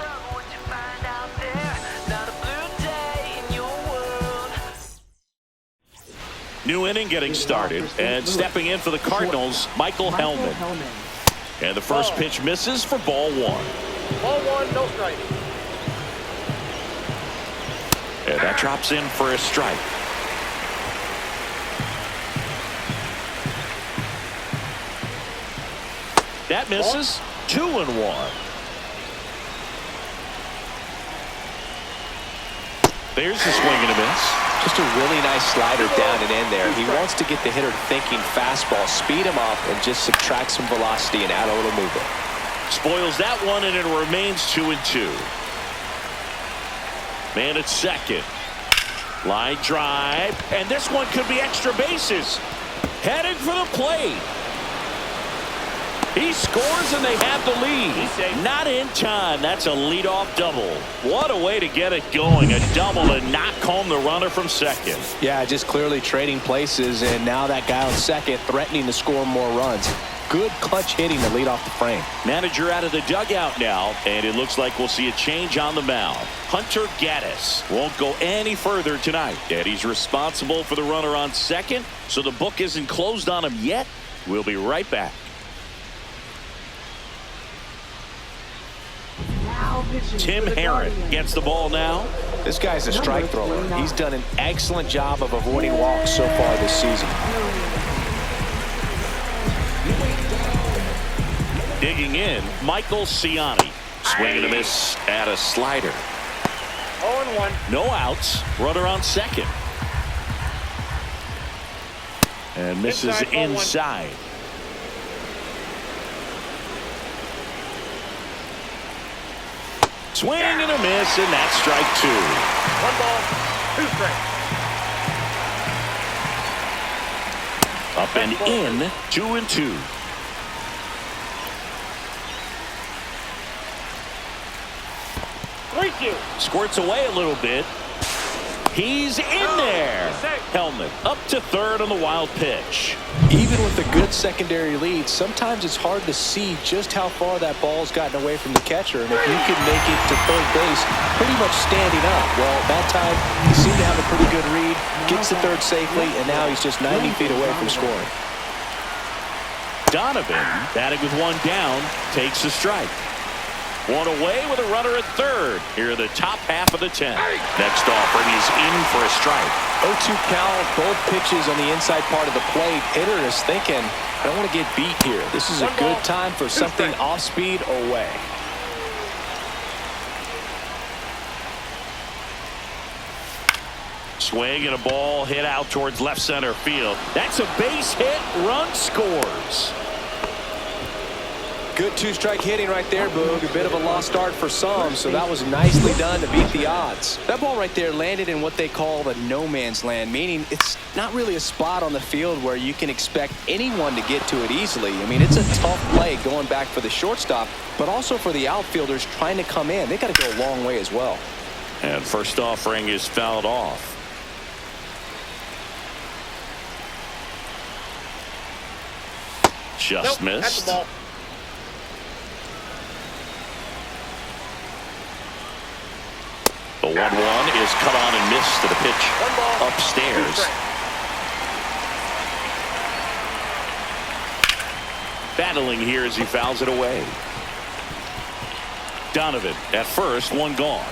New inning getting started, and stepping in for the Cardinals, Michael Hellman. And the first pitch misses for ball 1. Ball 1, no strike. And that drops in for a strike. That misses. 2-1. There's the swing and a miss. Just a really nice slider down and in there. He wants to get the hitter thinking fastball, speed him up, and just subtract some velocity and add a little movement. Spoils that one, and it remains 2-2. Man at second. Line drive, and this one could be extra bases. Heading for the plate. He scores, and they have the lead. Not in time. That's a leadoff double. What a way to get it going. A double to knock home the runner from second. Yeah, just clearly trading places, and now that guy on second threatening to score more runs. Good clutch hitting to lead off the frame. Manager out of the dugout now, and it looks like we'll see a change on the mound. Hunter Gaddis won't go any further tonight. And he's responsible for the runner on second, so the book isn't closed on him yet. We'll be right back. Tim Herron gets the ball now. This guy's a strike thrower. He's done an excellent job of avoiding walks so far this season. Digging in, Michael Ciani. Swing and a miss at a slider. 0-1. No outs. Runner on second. And misses inside. Swing and a miss, and that's strike 2. 1 ball, 2 strikes. Up and in, 2-2. Squirts away a little bit. He's in there. Helmet up to third on the wild pitch. Even with a good secondary lead, sometimes it's hard to see just how far that ball's gotten away from the catcher. And if you can make it to third base pretty much standing up, well, that time he seemed to have a pretty good read, gets to third safely, and now he's just 90 feet away from scoring. Donovan, batting with one down, takes a strike. One away with a runner at third. Here in the top half of the 10th. Next offering is in for a strike. 0-2 count, both pitches on the inside part of the plate. Hitter is thinking, I don't want to get beat here. This is a good time for something off speed or way. Swing and a ball hit out towards left center field. That's a base hit. Run scores. Good two-strike hitting right there, Boog. A bit of a lost start for some, so that was nicely done to beat the odds. That ball right there landed in what they call the no man's land, meaning it's not really a spot on the field where you can expect anyone to get to it easily. I mean, it's a tough play going back for the shortstop, but also for the outfielders trying to come in. They got to go a long way as well. And first offering is fouled off. Just Nope, that's missed. the ball. The 1-1 is cut on and missed to the pitch One ball, upstairs. 2 strikes. Battling here as he fouls it away. Donovan at first, one gone.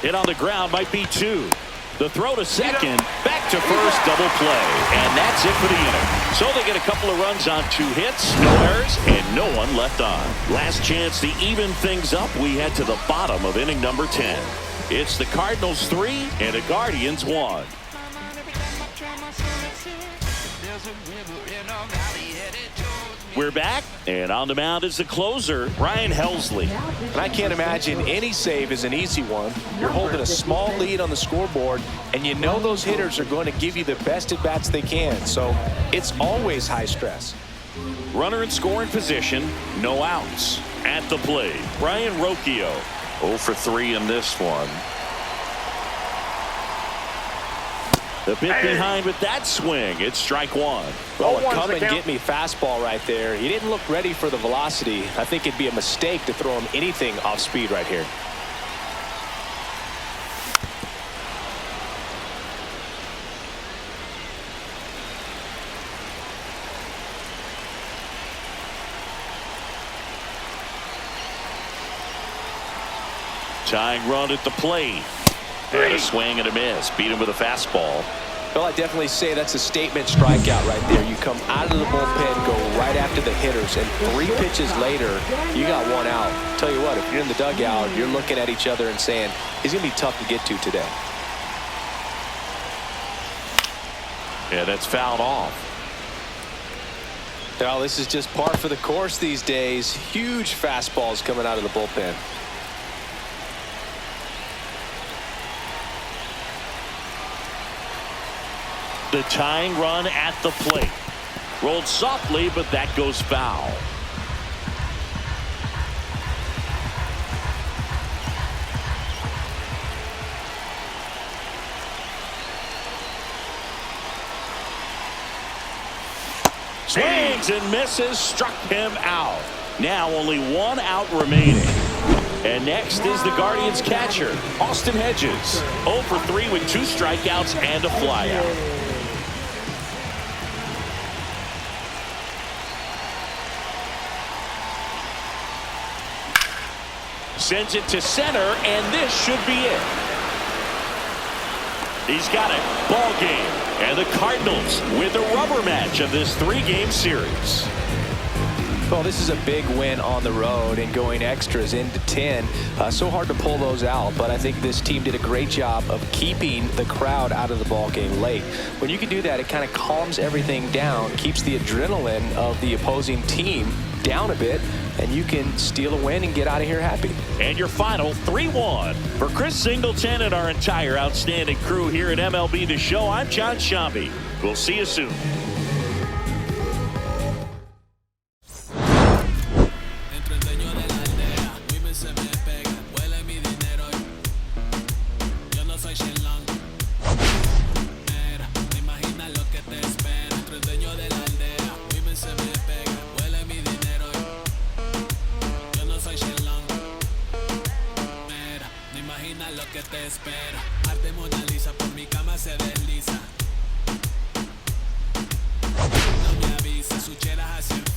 Hit on the ground might be 2. The throw to second, back to first, double play, and that's it for the inning. So they get a couple of runs on 2 hits, no errors, and no one left on. Last chance to even things up. We head to the bottom of inning number 10. It's the Cardinals 3 and the Guardians 1. We're back, and on the mound is the closer, Ryan Helsley. And I can't imagine any save is an easy one. You're holding a small lead on the scoreboard, and you know those hitters are going to give you the best at-bats they can. So it's always high stress. Runner in scoring position, no outs. At the plate, Brian Rocchio. 0 for 3 in this one. The bit behind with that swing. It's strike 1. Well, a 0-1's come the and count. get me fastball right there. He didn't look ready for the velocity. I think it'd be a mistake to throw him anything off speed right here. Tying run at the plate. And a swing and a miss. Beat him with a fastball. Well, I definitely say that's a statement strikeout right there. You come out of the bullpen, go right after the hitters, and 3 pitches later, you got 1 out. Tell you what, if you're in the dugout, you're looking at each other and saying, he's going to be tough to get to today. Yeah, that's fouled off. Well, this is just par for the course these days. Huge fastballs coming out of the bullpen. The tying run at the plate. Rolled softly, but that goes foul. Swings and misses, struck him out. Now only 1 out remaining. And next is the Guardians catcher, Austin Hedges. 0 for 3 with 2 strikeouts and a flyout. Sends it to center, and this should be it. He's got it. Ball game. And the Cardinals with a rubber match of this 3-game series. Well, this is a big win on the road and going extras into 10. So hard to pull those out, but I think this team did a great job of keeping the crowd out of the ball game late. When you can do that, it kind of calms everything down, keeps the adrenaline of the opposing team down a bit, and you can steal a win and get out of here happy. And your final 3-1. For Chris Singleton and our entire outstanding crew here at MLB The Show, I'm John Shambi. We'll see you soon. te espera. Arte Mona Lisa por mi cama se desliza. No me avisa, su cheras hacia